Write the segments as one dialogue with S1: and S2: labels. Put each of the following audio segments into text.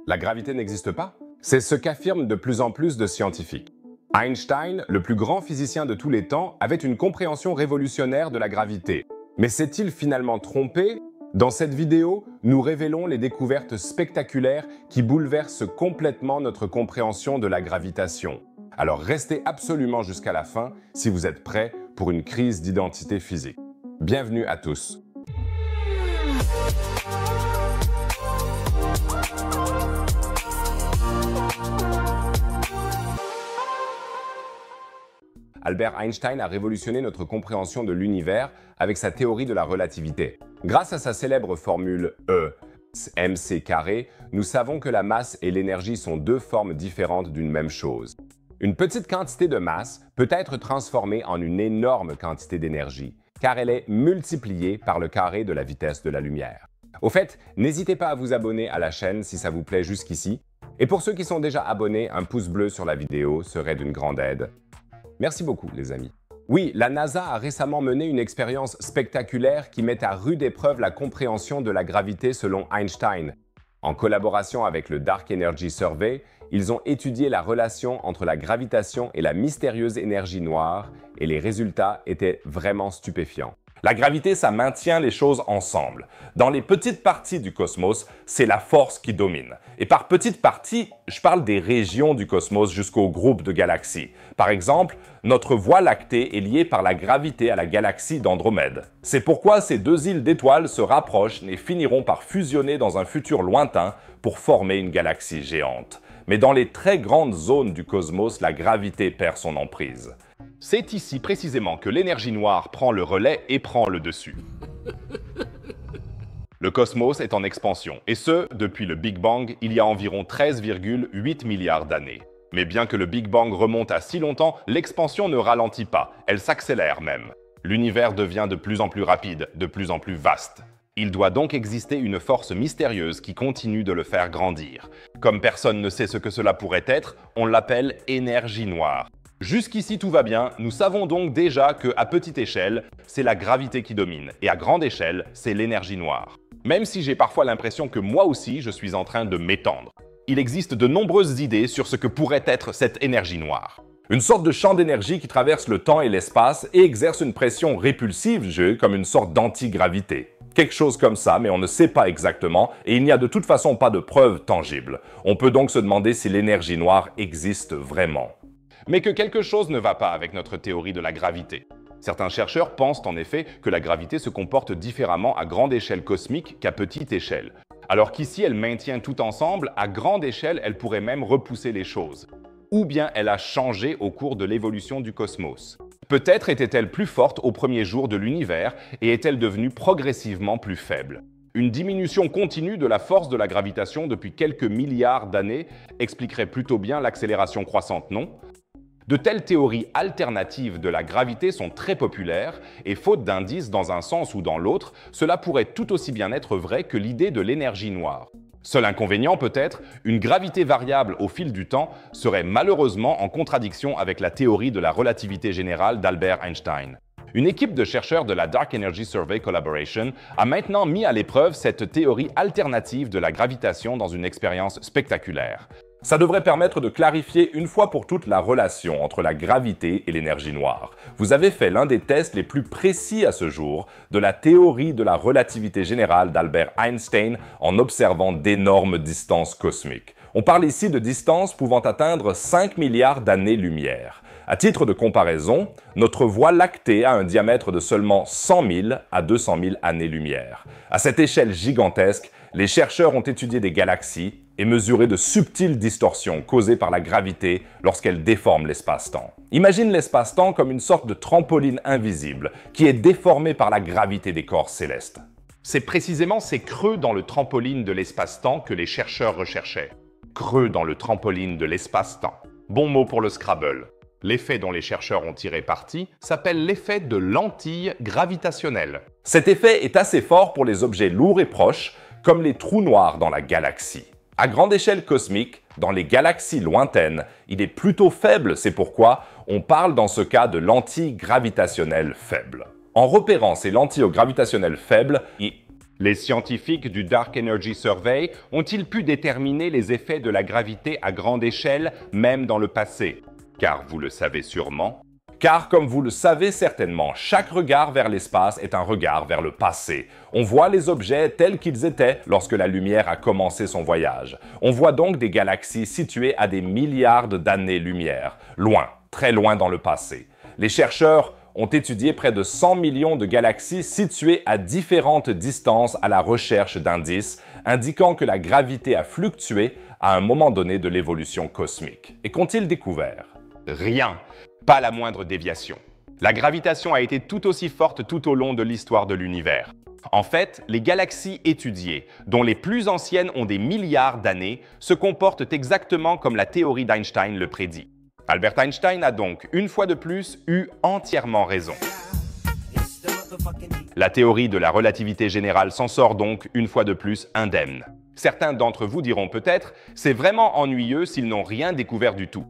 S1: La gravité n'existe pas? C'est ce qu'affirment de plus en plus de scientifiques. Einstein, le plus grand physicien de tous les temps, avait une compréhension révolutionnaire de la gravité. Mais s'est-il finalement trompé? Dans cette vidéo, nous révélons les découvertes spectaculaires qui bouleversent complètement notre compréhension de la gravitation. Alors restez absolument jusqu'à la fin si vous êtes prêts pour une crise d'identité physique. Bienvenue à tous. Albert Einstein a révolutionné notre compréhension de l'univers avec sa théorie de la relativité. Grâce à sa célèbre formule E mc², nous savons que la masse et l'énergie sont deux formes différentes d'une même chose. Une petite quantité de masse peut être transformée en une énorme quantité d'énergie, car elle est multipliée par le carré de la vitesse de la lumière. Au fait, n'hésitez pas à vous abonner à la chaîne si ça vous plaît jusqu'ici. Et pour ceux qui sont déjà abonnés, un pouce bleu sur la vidéo serait d'une grande aide. Merci beaucoup, les amis. Oui, la NASA a récemment mené une expérience spectaculaire qui met à rude épreuve la compréhension de la gravité selon Einstein. En collaboration avec le Dark Energy Survey, ils ont étudié la relation entre la gravitation et la mystérieuse énergie noire, et les résultats étaient vraiment stupéfiants.
S2: La gravité, ça maintient les choses ensemble. Dans les petites parties du cosmos, c'est la force qui domine. Et par petites parties, je parle des régions du cosmos jusqu'au groupe de galaxies. Par exemple, notre Voie lactée est liée par la gravité à la galaxie d'Andromède. C'est pourquoi ces deux îles d'étoiles se rapprochent et finiront par fusionner dans un futur lointain pour former une galaxie géante. Mais dans les très grandes zones du cosmos, la gravité perd son emprise. C'est ici précisément que l'énergie noire prend le relais et prend le dessus. Le cosmos est en expansion, et ce, depuis le Big Bang, il y a environ 13,8 milliards d'années. Mais bien que le Big Bang remonte à si longtemps, l'expansion ne ralentit pas, elle s'accélère même. L'univers devient de plus en plus rapide, de plus en plus vaste. Il doit donc exister une force mystérieuse qui continue de le faire grandir. Comme personne ne sait ce que cela pourrait être, on l'appelle énergie noire. Jusqu'ici tout va bien, nous savons donc déjà qu'à petite échelle, c'est la gravité qui domine, et à grande échelle, c'est l'énergie noire. Même si j'ai parfois l'impression que moi aussi je suis en train de m'étendre. Il existe de nombreuses idées sur ce que pourrait être cette énergie noire. Une sorte de champ d'énergie qui traverse le temps et l'espace et exerce une pression répulsive, comme une sorte d'antigravité. Quelque chose comme ça, mais on ne sait pas exactement, et il n'y a de toute façon pas de preuves tangibles. On peut donc se demander si l'énergie noire existe vraiment. Mais que quelque chose ne va pas avec notre théorie de la gravité. Certains chercheurs pensent en effet que la gravité se comporte différemment à grande échelle cosmique qu'à petite échelle. Alors qu'ici elle maintient tout ensemble, à grande échelle elle pourrait même repousser les choses. Ou bien elle a changé au cours de l'évolution du cosmos. Peut-être était-elle plus forte au premier jour de l'univers et est-elle devenue progressivement plus faible. Une diminution continue de la force de la gravitation depuis quelques milliards d'années expliquerait plutôt bien l'accélération croissante, non ? De telles théories alternatives de la gravité sont très populaires et faute d'indices dans un sens ou dans l'autre, cela pourrait tout aussi bien être vrai que l'idée de l'énergie noire. Seul inconvénient peut-être, une gravité variable au fil du temps serait malheureusement en contradiction avec la théorie de la relativité générale d'Albert Einstein. Une équipe de chercheurs de la Dark Energy Survey Collaboration a maintenant mis à l'épreuve cette théorie alternative de la gravitation dans une expérience spectaculaire. Ça devrait permettre de clarifier une fois pour toutes la relation entre la gravité et l'énergie noire. Vous avez fait l'un des tests les plus précis à ce jour de la théorie de la relativité générale d'Albert Einstein en observant d'énormes distances cosmiques. On parle ici de distances pouvant atteindre 5 milliards d'années-lumière. À titre de comparaison, notre Voie lactée a un diamètre de seulement 100 000 à 200 000 années-lumière. À cette échelle gigantesque, les chercheurs ont étudié des galaxies et mesuré de subtiles distorsions causées par la gravité lorsqu'elle déforme l'espace-temps. Imagine l'espace-temps comme une sorte de trampoline invisible qui est déformée par la gravité des corps célestes. C'est précisément ces creux dans le trampoline de l'espace-temps que les chercheurs recherchaient. Creux dans le trampoline de l'espace-temps. Bon mot pour le Scrabble. L'effet dont les chercheurs ont tiré parti s'appelle l'effet de lentille gravitationnelle. Cet effet est assez fort pour les objets lourds et proches, comme les trous noirs dans la galaxie. À grande échelle cosmique, dans les galaxies lointaines, il est plutôt faible, c'est pourquoi on parle dans ce cas de lentilles gravitationnelles faibles. En repérant ces lentilles gravitationnelles faibles, Les scientifiques du Dark Energy Survey ont-ils pu déterminer les effets de la gravité à grande échelle, même dans le passé? Car vous le savez sûrement.
S1: Car, comme vous le savez certainement, chaque regard vers l'espace est un regard vers le passé. On voit les objets tels qu'ils étaient lorsque la lumière a commencé son voyage. On voit donc des galaxies situées à des milliards d'années-lumière, loin, très loin dans le passé. Les chercheurs ont étudié près de 100 millions de galaxies situées à différentes distances à la recherche d'indices indiquant que la gravité a fluctué à un moment donné de l'évolution cosmique. Et qu'ont-ils découvert?
S2: Rien, pas la moindre déviation. La gravitation a été tout aussi forte tout au long de l'histoire de l'univers. En fait, les galaxies étudiées, dont les plus anciennes ont des milliards d'années, se comportent exactement comme la théorie d'Einstein le prédit. Albert Einstein a donc, une fois de plus, eu entièrement raison. La théorie de la relativité générale s'en sort donc, une fois de plus, indemne. Certains d'entre vous diront peut-être, c'est vraiment ennuyeux s'ils n'ont rien découvert du tout.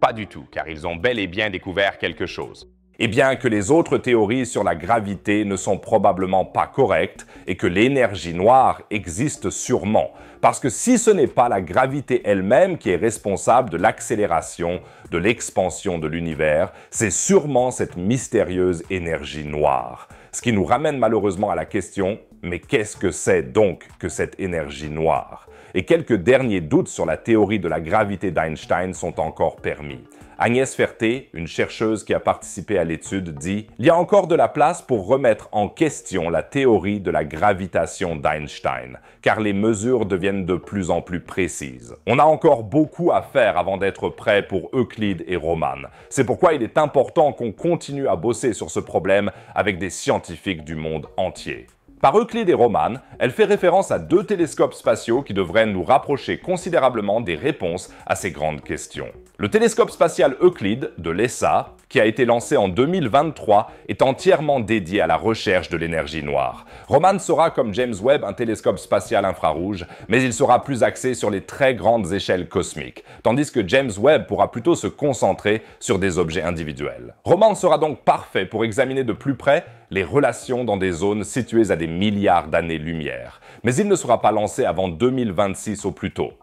S2: Pas du tout, car ils ont bel et bien découvert quelque chose.
S1: Et bien que les autres théories sur la gravité ne sont probablement pas correctes et que l'énergie noire existe sûrement. Parce que si ce n'est pas la gravité elle-même qui est responsable de l'accélération, de l'expansion de l'univers, c'est sûrement cette mystérieuse énergie noire. Ce qui nous ramène malheureusement à la question, mais qu'est-ce que c'est donc que cette énergie noire? Et quelques derniers doutes sur la théorie de la gravité d'Einstein sont encore permis. Agnès Ferté, une chercheuse qui a participé à l'étude, dit « Il y a encore de la place pour remettre en question la théorie de la gravitation d'Einstein, car les mesures deviennent de plus en plus précises. On a encore beaucoup à faire avant d'être prêt pour Euclide et Roman. C'est pourquoi il est important qu'on continue à bosser sur ce problème avec des scientifiques du monde entier. » Par Euclide et Roman, elle fait référence à deux télescopes spatiaux qui devraient nous rapprocher considérablement des réponses à ces grandes questions. Le télescope spatial Euclide de l'ESA, qui a été lancé en 2023, est entièrement dédié à la recherche de l'énergie noire. Roman sera, comme James Webb, un télescope spatial infrarouge, mais il sera plus axé sur les très grandes échelles cosmiques, tandis que James Webb pourra plutôt se concentrer sur des objets individuels. Roman sera donc parfait pour examiner de plus près les relations dans des zones situées à des milliards d'années-lumière, mais il ne sera pas lancé avant 2026 au plus tôt.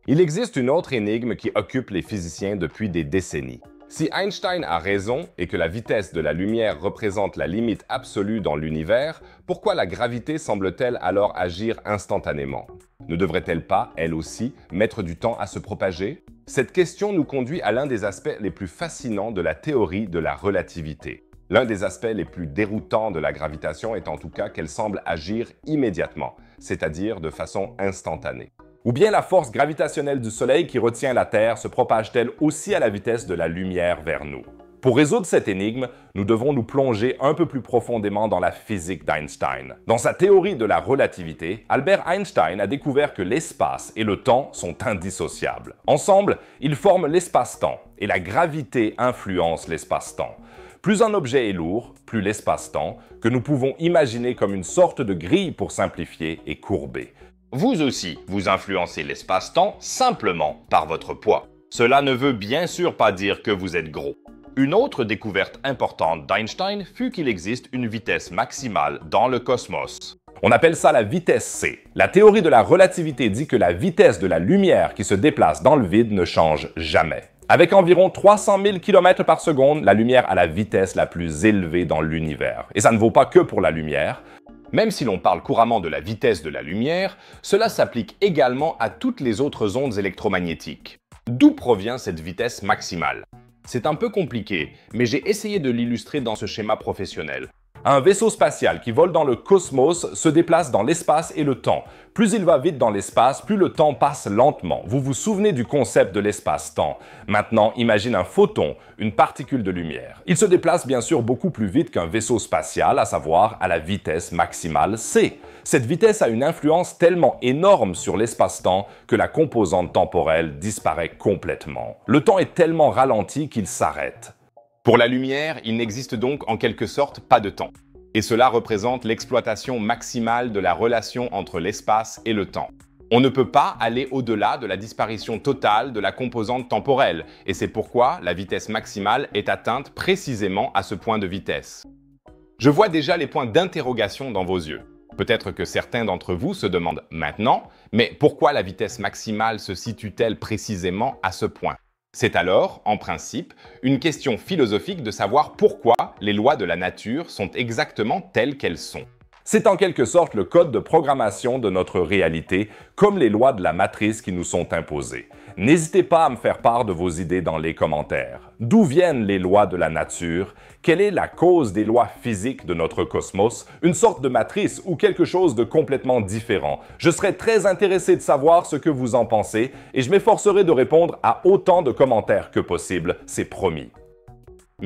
S2: Il existe une autre énigme qui occupe les physiciens depuis des décennies. Si Einstein a raison et que la vitesse de la lumière représente la limite absolue dans l'univers, pourquoi la gravité semble-t-elle alors agir instantanément? Ne devrait-elle pas, elle aussi, mettre du temps à se propager? Cette question nous conduit à l'un des aspects les plus fascinants de la théorie de la relativité. L'un des aspects les plus déroutants de la gravitation est en tout cas qu'elle semble agir immédiatement, c'est-à-dire de façon instantanée.
S1: Ou bien la force gravitationnelle du Soleil qui retient la Terre se propage-t-elle aussi à la vitesse de la lumière vers nous? Pour résoudre cette énigme, nous devons nous plonger un peu plus profondément dans la physique d'Einstein. Dans sa théorie de la relativité, Albert Einstein a découvert que l'espace et le temps sont indissociables. Ensemble, ils forment l'espace-temps, et la gravité influence l'espace-temps. Plus un objet est lourd, plus l'espace-temps, que nous pouvons imaginer comme une sorte de grille pour simplifier, est courbé.
S2: Vous aussi, vous influencez l'espace-temps simplement par votre poids. Cela ne veut bien sûr pas dire que vous êtes gros. Une autre découverte importante d'Einstein fut qu'il existe une vitesse maximale dans le cosmos.
S1: On appelle ça la vitesse C. La théorie de la relativité dit que la vitesse de la lumière qui se déplace dans le vide ne change jamais. Avec environ 300 000 km par seconde, la lumière a la vitesse la plus élevée dans l'univers. Et ça ne vaut pas que pour la lumière.
S2: Même si l'on parle couramment de la vitesse de la lumière, cela s'applique également à toutes les autres ondes électromagnétiques. D'où provient cette vitesse maximale? C'est un peu compliqué, mais j'ai essayé de l'illustrer dans ce schéma professionnel.
S1: Un vaisseau spatial qui vole dans le cosmos se déplace dans l'espace et le temps. Plus il va vite dans l'espace, plus le temps passe lentement. Vous vous souvenez du concept de l'espace-temps. Maintenant, imagine un photon, une particule de lumière. Il se déplace bien sûr beaucoup plus vite qu'un vaisseau spatial, à savoir à la vitesse maximale c. Cette vitesse a une influence tellement énorme sur l'espace-temps que la composante temporelle disparaît complètement. Le temps est tellement ralenti qu'il s'arrête.
S2: Pour la lumière, il n'existe donc en quelque sorte pas de temps. Et cela représente l'exploitation maximale de la relation entre l'espace et le temps. On ne peut pas aller au-delà de la disparition totale de la composante temporelle, et c'est pourquoi la vitesse maximale est atteinte précisément à ce point de vitesse. Je vois déjà les points d'interrogation dans vos yeux. Peut-être que certains d'entre vous se demandent maintenant, mais pourquoi la vitesse maximale se situe-t-elle précisément à ce point? C'est alors, en principe, une question philosophique de savoir pourquoi les lois de la nature sont exactement telles qu'elles sont.
S1: C'est en quelque sorte le code de programmation de notre réalité, comme les lois de la matrice qui nous sont imposées. N'hésitez pas à me faire part de vos idées dans les commentaires. D'où viennent les lois de la nature? Quelle est la cause des lois physiques de notre cosmos? Une sorte de matrice ou quelque chose de complètement différent? Je serais très intéressé de savoir ce que vous en pensez et je m'efforcerai de répondre à autant de commentaires que possible, c'est promis.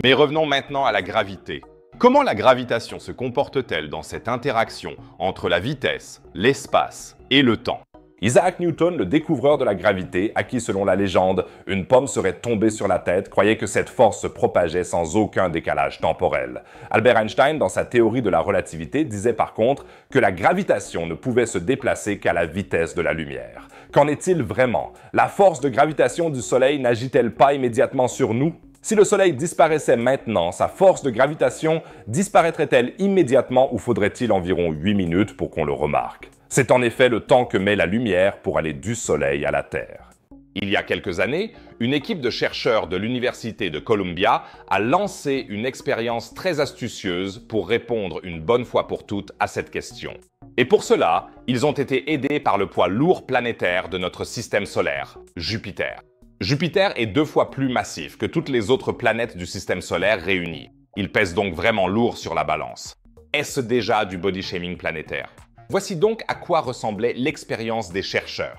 S2: Mais revenons maintenant à la gravité. Comment la gravitation se comporte-t-elle dans cette interaction entre la vitesse, l'espace et le temps?
S1: Isaac Newton, le découvreur de la gravité, à qui, selon la légende, une pomme serait tombée sur la tête, croyait que cette force se propageait sans aucun décalage temporel. Albert Einstein, dans sa théorie de la relativité, disait par contre que la gravitation ne pouvait se déplacer qu'à la vitesse de la lumière. Qu'en est-il vraiment? La force de gravitation du Soleil n'agit-elle pas immédiatement sur nous? Si le Soleil disparaissait maintenant, sa force de gravitation disparaîtrait-elle immédiatement ou faudrait-il environ 8 minutes pour qu'on le remarque? C'est en effet le temps que met la lumière pour aller du Soleil à la Terre.
S2: Il y a quelques années, une équipe de chercheurs de l'Université de Columbia a lancé une expérience très astucieuse pour répondre une bonne fois pour toutes à cette question. Et pour cela, ils ont été aidés par le poids lourd planétaire de notre système solaire, Jupiter. Jupiter est 2 fois plus massif que toutes les autres planètes du système solaire réunies. Il pèse donc vraiment lourd sur la balance. Est-ce déjà du body shaming planétaire? Voici donc à quoi ressemblait l'expérience des chercheurs.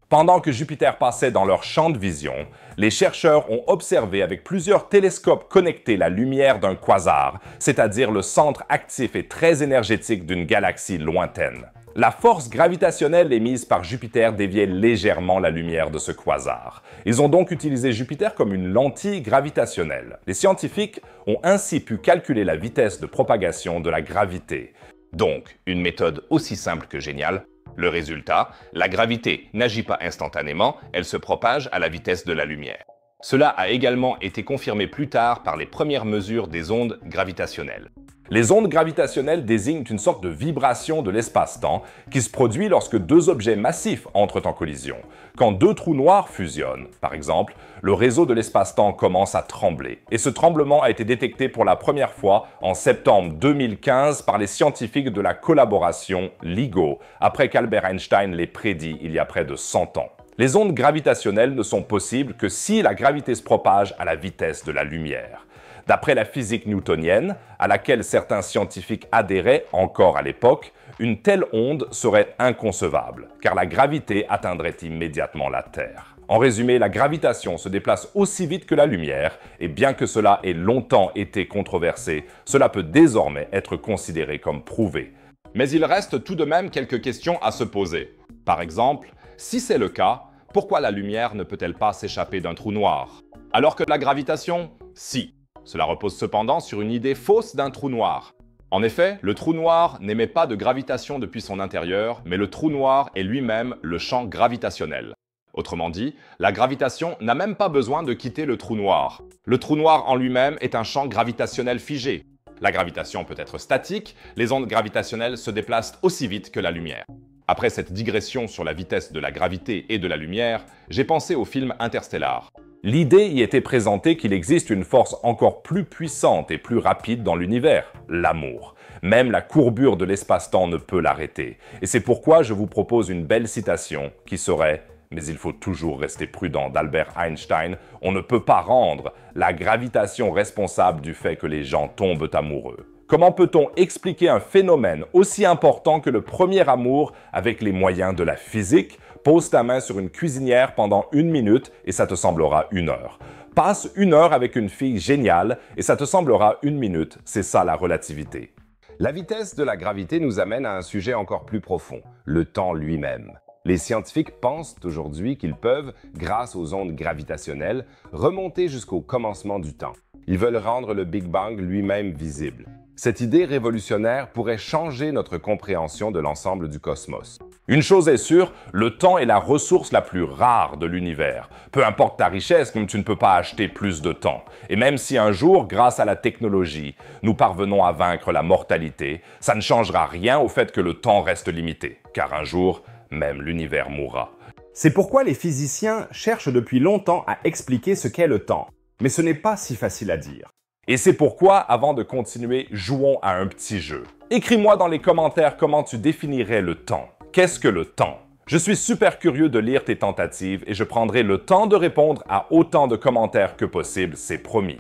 S1: Pendant que Jupiter passait dans leur champ de vision, les chercheurs ont observé avec plusieurs télescopes connectés la lumière d'un quasar, c'est-à-dire le centre actif et très énergétique d'une galaxie lointaine. La force gravitationnelle émise par Jupiter déviait légèrement la lumière de ce quasar. Ils ont donc utilisé Jupiter comme une lentille gravitationnelle. Les scientifiques ont ainsi pu calculer la vitesse de propagation de la gravité.
S2: Donc, une méthode aussi simple que géniale. Le résultat, la gravité n'agit pas instantanément, elle se propage à la vitesse de la lumière. Cela a également été confirmé plus tard par les premières mesures des ondes gravitationnelles.
S1: Les ondes gravitationnelles désignent une sorte de vibration de l'espace-temps qui se produit lorsque 2 objets massifs entrent en collision. Quand 2 trous noirs fusionnent, par exemple, le réseau de l'espace-temps commence à trembler. Et ce tremblement a été détecté pour la première fois en septembre 2015 par les scientifiques de la collaboration LIGO, après qu'Albert Einstein l'ait prédit il y a près de 100 ans. Les ondes gravitationnelles ne sont possibles que si la gravité se propage à la vitesse de la lumière. D'après la physique newtonienne, à laquelle certains scientifiques adhéraient encore à l'époque, une telle onde serait inconcevable, car la gravité atteindrait immédiatement la Terre. En résumé, la gravitation se déplace aussi vite que la lumière, et bien que cela ait longtemps été controversé, cela peut désormais être considéré comme prouvé.
S2: Mais il reste tout de même quelques questions à se poser. Par exemple, si c'est le cas, pourquoi la lumière ne peut-elle pas s'échapper d'un trou noir? Alors que la gravitation, si. Cela repose cependant sur une idée fausse d'un trou noir. En effet, le trou noir n'émet pas de gravitation depuis son intérieur, mais le trou noir est lui-même le champ gravitationnel. Autrement dit, la gravitation n'a même pas besoin de quitter le trou noir. Le trou noir en lui-même est un champ gravitationnel figé. La gravitation peut être statique, les ondes gravitationnelles se déplacent aussi vite que la lumière. Après cette digression sur la vitesse de la gravité et de la lumière, j'ai pensé au film Interstellar.
S1: L'idée y était présentée qu'il existe une force encore plus puissante et plus rapide dans l'univers, l'amour. Même la courbure de l'espace-temps ne peut l'arrêter. Et c'est pourquoi je vous propose une belle citation qui serait « Mais il faut toujours rester prudent » d'Albert Einstein. On ne peut pas rendre la gravitation responsable du fait que les gens tombent amoureux. Comment peut-on expliquer un phénomène aussi important que le premier amour avec les moyens de la physique? Pose ta main sur une cuisinière pendant 1 minute et ça te semblera 1 heure. Passe 1 heure avec une fille géniale et ça te semblera 1 minute. C'est ça la relativité.
S3: La vitesse de la gravité nous amène à un sujet encore plus profond, le temps lui-même. Les scientifiques pensent aujourd'hui qu'ils peuvent, grâce aux ondes gravitationnelles, remonter jusqu'au commencement du temps. Ils veulent rendre le Big Bang lui-même visible. Cette idée révolutionnaire pourrait changer notre compréhension de l'ensemble du cosmos.
S2: Une chose est sûre, le temps est la ressource la plus rare de l'univers. Peu importe ta richesse, comme tu ne peux pas acheter plus de temps. Et même si un jour, grâce à la technologie, nous parvenons à vaincre la mortalité, ça ne changera rien au fait que le temps reste limité. Car un jour, même l'univers mourra.
S4: C'est pourquoi les physiciens cherchent depuis longtemps à expliquer ce qu'est le temps. Mais ce n'est pas si facile à dire.
S2: Et c'est pourquoi, avant de continuer, jouons à un petit jeu. Écris-moi dans les commentaires comment tu définirais le temps. Qu'est-ce que le temps? Je suis super curieux de lire tes tentatives et je prendrai le temps de répondre à autant de commentaires que possible, c'est promis.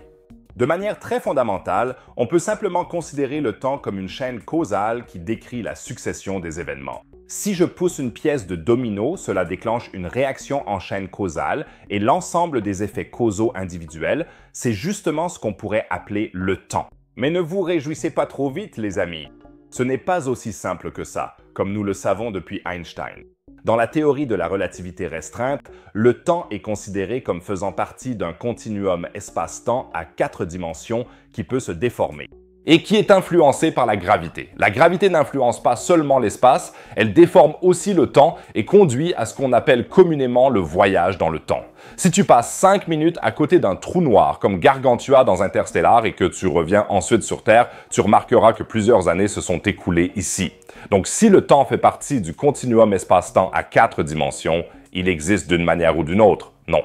S4: De manière très fondamentale, on peut simplement considérer le temps comme une chaîne causale qui décrit la succession des événements. Si je pousse une pièce de domino, cela déclenche une réaction en chaîne causale et l'ensemble des effets causaux individuels, c'est justement ce qu'on pourrait appeler le temps. Mais ne vous réjouissez pas trop vite, les amis. Ce n'est pas aussi simple que ça, comme nous le savons depuis Einstein. Dans la théorie de la relativité restreinte, le temps est considéré comme faisant partie d'un continuum espace-temps à 4 dimensions qui peut se déformer.
S2: Et qui est influencé par la gravité. La gravité n'influence pas seulement l'espace, elle déforme aussi le temps et conduit à ce qu'on appelle communément le voyage dans le temps. Si tu passes 5 minutes à côté d'un trou noir comme Gargantua dans Interstellar et que tu reviens ensuite sur Terre, tu remarqueras que plusieurs années se sont écoulées ici. Donc si le temps fait partie du continuum espace-temps à 4 dimensions, il existe d'une manière ou d'une autre, non.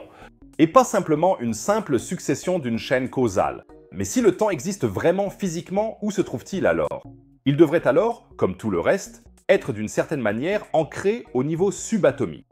S4: Et pas simplement une simple succession d'une chaîne causale. Mais si le temps existe vraiment physiquement, où se trouve-t-il alors? Il devrait alors, comme tout le reste, être d'une certaine manière ancré au niveau subatomique.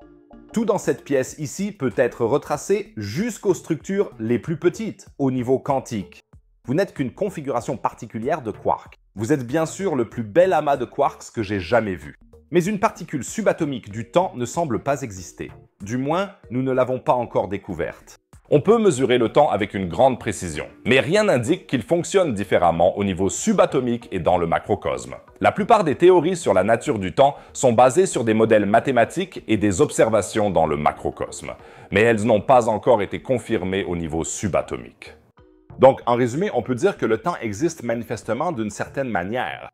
S4: Tout dans cette pièce ici peut être retracé jusqu'aux structures les plus petites, au niveau quantique. Vous n'êtes qu'une configuration particulière de quarks. Vous êtes bien sûr le plus bel amas de quarks que j'ai jamais vu. Mais une particule subatomique du temps ne semble pas exister. Du moins, nous ne l'avons pas encore découverte.
S2: On peut mesurer le temps avec une grande précision, mais rien n'indique qu'il fonctionne différemment au niveau subatomique et dans le macrocosme. La plupart des théories sur la nature du temps sont basées sur des modèles mathématiques et des observations dans le macrocosme, mais elles n'ont pas encore été confirmées au niveau subatomique.
S4: Donc, en résumé, on peut dire que le temps existe manifestement d'une certaine manière.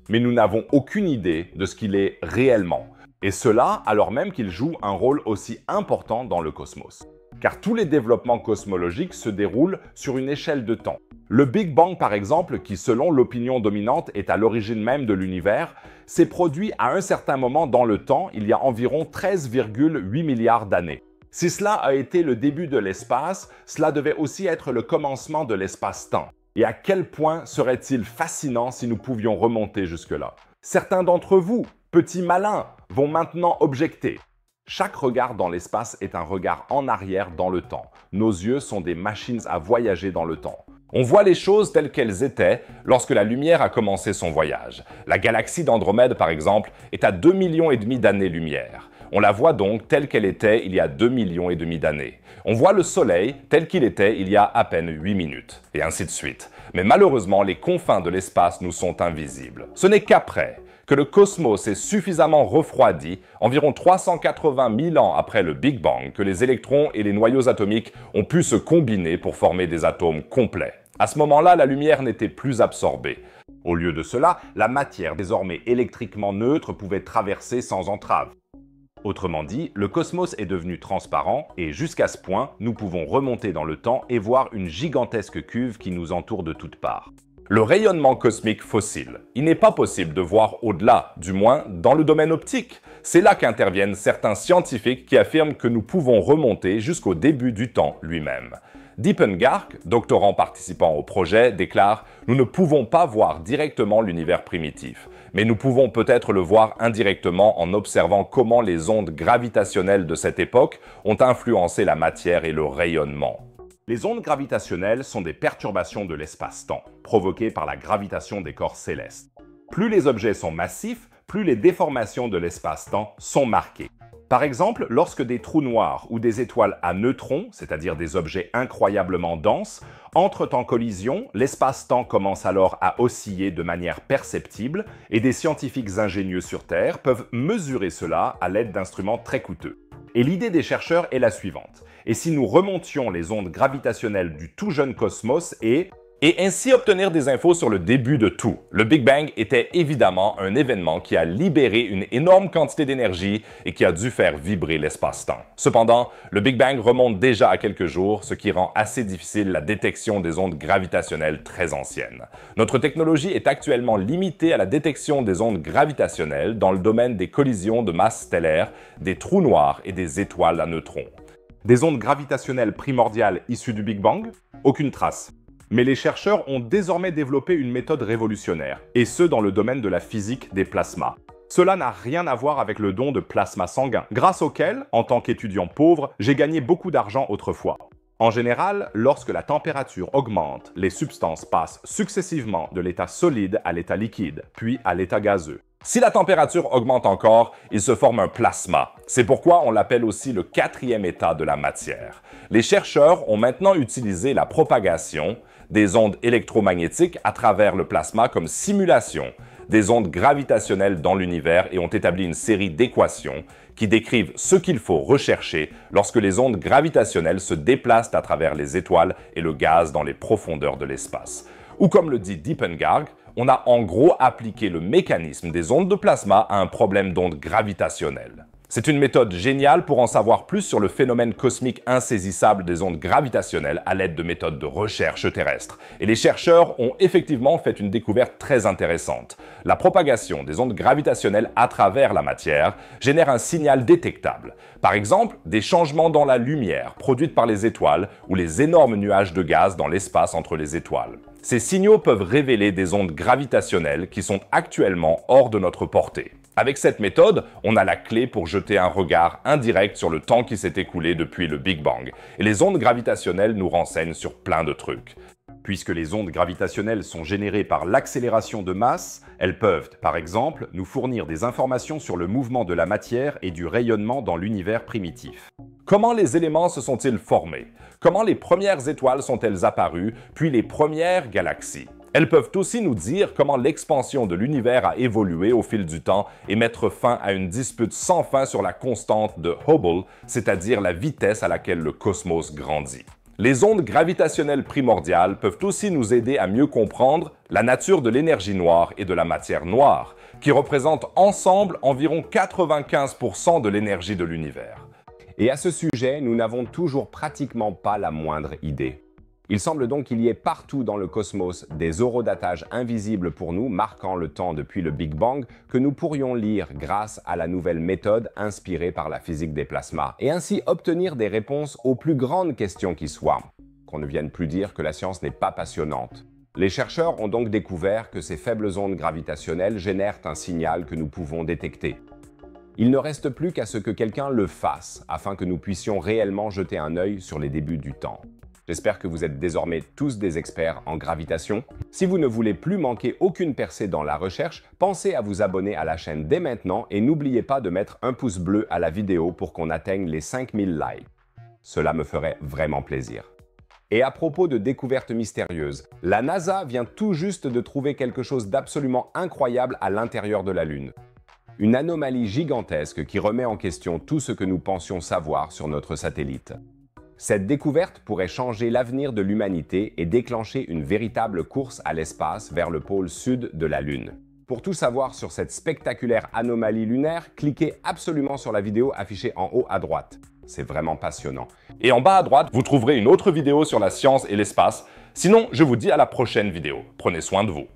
S4: Mais nous n'avons aucune idée de ce qu'il est réellement. Et cela alors même qu'il joue un rôle aussi important dans le cosmos. Car tous les développements cosmologiques se déroulent sur une échelle de temps. Le Big Bang par exemple, qui selon l'opinion dominante est à l'origine même de l'univers, s'est produit à un certain moment dans le temps, il y a environ 13,8 milliards d'années. Si cela a été le début de l'espace, cela devait aussi être le commencement de l'espace-temps. Et à quel point serait-il fascinant si nous pouvions remonter jusque-là? Certains d'entre vous, petits malins, vont maintenant objecter. Chaque regard dans l'espace est un regard en arrière dans le temps. Nos yeux sont des machines à voyager dans le temps.
S2: On voit les choses telles qu'elles étaient lorsque la lumière a commencé son voyage. La galaxie d'Andromède, par exemple, est à 2,5 millions d'années-lumière. On la voit donc telle qu'elle était il y a 2,5 millions d'années. On voit le Soleil tel qu'il était il y a à peine 8 minutes, et ainsi de suite. Mais malheureusement, les confins de l'espace nous sont invisibles. Ce n'est qu'après que le cosmos est suffisamment refroidi, environ 380 000 ans après le Big Bang, que les électrons et les noyaux atomiques ont pu se combiner pour former des atomes complets. À ce moment-là, la lumière n'était plus absorbée.
S4: Au lieu de cela, la matière désormais électriquement neutre pouvait traverser sans entrave. Autrement dit, le cosmos est devenu transparent et jusqu'à ce point, nous pouvons remonter dans le temps et voir une gigantesque cuve qui nous entoure de toutes parts.
S2: Le rayonnement cosmique fossile. Il n'est pas possible de voir au-delà, du moins dans le domaine optique. C'est là qu'interviennent certains scientifiques qui affirment que nous pouvons remonter jusqu'au début du temps lui-même. Dipen Garg, doctorant participant au projet, déclare « Nous ne pouvons pas voir directement l'univers primitif, mais nous pouvons peut-être le voir indirectement en observant comment les ondes gravitationnelles de cette époque ont influencé la matière et le rayonnement. »
S4: Les ondes gravitationnelles sont des perturbations de l'espace-temps, provoquées par la gravitation des corps célestes. Plus les objets sont massifs, plus les déformations de l'espace-temps sont marquées. Par exemple, lorsque des trous noirs ou des étoiles à neutrons, c'est-à-dire des objets incroyablement denses, entrent en collision, l'espace-temps commence alors à osciller de manière perceptible et des scientifiques ingénieux sur Terre peuvent mesurer cela à l'aide d'instruments très coûteux. Et l'idée des chercheurs est la suivante. Et si nous remontions les ondes gravitationnelles du tout jeune cosmos et,
S2: et ainsi obtenir des infos sur le début de tout. Le Big Bang était évidemment un événement qui a libéré une énorme quantité d'énergie et qui a dû faire vibrer l'espace-temps. Cependant, le Big Bang remonte déjà à quelques jours, ce qui rend assez difficile la détection des ondes gravitationnelles très anciennes. Notre technologie est actuellement limitée à la détection des ondes gravitationnelles dans le domaine des collisions de masse stellaire, des trous noirs et des étoiles à neutrons. Des ondes gravitationnelles primordiales issues du Big Bang? Aucune trace. Mais les chercheurs ont désormais développé une méthode révolutionnaire, et ce dans le domaine de la physique des plasmas. Cela n'a rien à voir avec le don de plasma sanguin, grâce auquel, en tant qu'étudiant pauvre, j'ai gagné beaucoup d'argent autrefois. En général, lorsque la température augmente, les substances passent successivement de l'état solide à l'état liquide, puis à l'état gazeux. Si la température augmente encore, il se forme un plasma. C'est pourquoi on l'appelle aussi le quatrième état de la matière. Les chercheurs ont maintenant utilisé la propagation des ondes électromagnétiques à travers le plasma comme simulation des ondes gravitationnelles dans l'univers et ont établi une série d'équations qui décrivent ce qu'il faut rechercher lorsque les ondes gravitationnelles se déplacent à travers les étoiles et le gaz dans les profondeurs de l'espace. Ou comme le dit Diepengarg, on a en gros appliqué le mécanisme des ondes de plasma à un problème d'ondes gravitationnelles. C'est une méthode géniale pour en savoir plus sur le phénomène cosmique insaisissable des ondes gravitationnelles à l'aide de méthodes de recherche terrestre. Et les chercheurs ont effectivement fait une découverte très intéressante. La propagation des ondes gravitationnelles à travers la matière génère un signal détectable. Par exemple, des changements dans la lumière produite par les étoiles ou les énormes nuages de gaz dans l'espace entre les étoiles. Ces signaux peuvent révéler des ondes gravitationnelles qui sont actuellement hors de notre portée. Avec cette méthode, on a la clé pour jeter un regard indirect sur le temps qui s'est écoulé depuis le Big Bang. Et les ondes gravitationnelles nous renseignent sur plein de trucs. Puisque les ondes gravitationnelles sont générées par l'accélération de masse, elles peuvent, par exemple, nous fournir des informations sur le mouvement de la matière et du rayonnement dans l'univers primitif. Comment les éléments se sont-ils formés? Comment les premières étoiles sont-elles apparues, puis les premières galaxies? Elles peuvent aussi nous dire comment l'expansion de l'univers a évolué au fil du temps et mettre fin à une dispute sans fin sur la constante de Hubble, c'est-à-dire la vitesse à laquelle le cosmos grandit. Les ondes gravitationnelles primordiales peuvent aussi nous aider à mieux comprendre la nature de l'énergie noire et de la matière noire, qui représentent ensemble environ 95% de l'énergie de l'univers.
S3: Et à ce sujet, nous n'avons toujours pratiquement pas la moindre idée. Il semble donc qu'il y ait partout dans le cosmos des horodatages invisibles pour nous, marquant le temps depuis le Big Bang, que nous pourrions lire grâce à la nouvelle méthode inspirée par la physique des plasmas, et ainsi obtenir des réponses aux plus grandes questions qui soient. Qu'on ne vienne plus dire que la science n'est pas passionnante. Les chercheurs ont donc découvert que ces faibles ondes gravitationnelles génèrent un signal que nous pouvons détecter. Il ne reste plus qu'à ce que quelqu'un le fasse, afin que nous puissions réellement jeter un œil sur les débuts du temps. J'espère que vous êtes désormais tous des experts en gravitation. Si vous ne voulez plus manquer aucune percée dans la recherche, pensez à vous abonner à la chaîne dès maintenant et n'oubliez pas de mettre un pouce bleu à la vidéo pour qu'on atteigne les 5000 likes. Cela me ferait vraiment plaisir. Et à propos de découvertes mystérieuses, la NASA vient tout juste de trouver quelque chose d'absolument incroyable à l'intérieur de la Lune. Une anomalie gigantesque qui remet en question tout ce que nous pensions savoir sur notre satellite. Cette découverte pourrait changer l'avenir de l'humanité et déclencher une véritable course à l'espace vers le pôle sud de la Lune. Pour tout savoir sur cette spectaculaire anomalie lunaire, cliquez absolument sur la vidéo affichée en haut à droite. C'est vraiment passionnant.
S2: Et en bas à droite, vous trouverez une autre vidéo sur la science et l'espace. Sinon, je vous dis à la prochaine vidéo. Prenez soin de vous.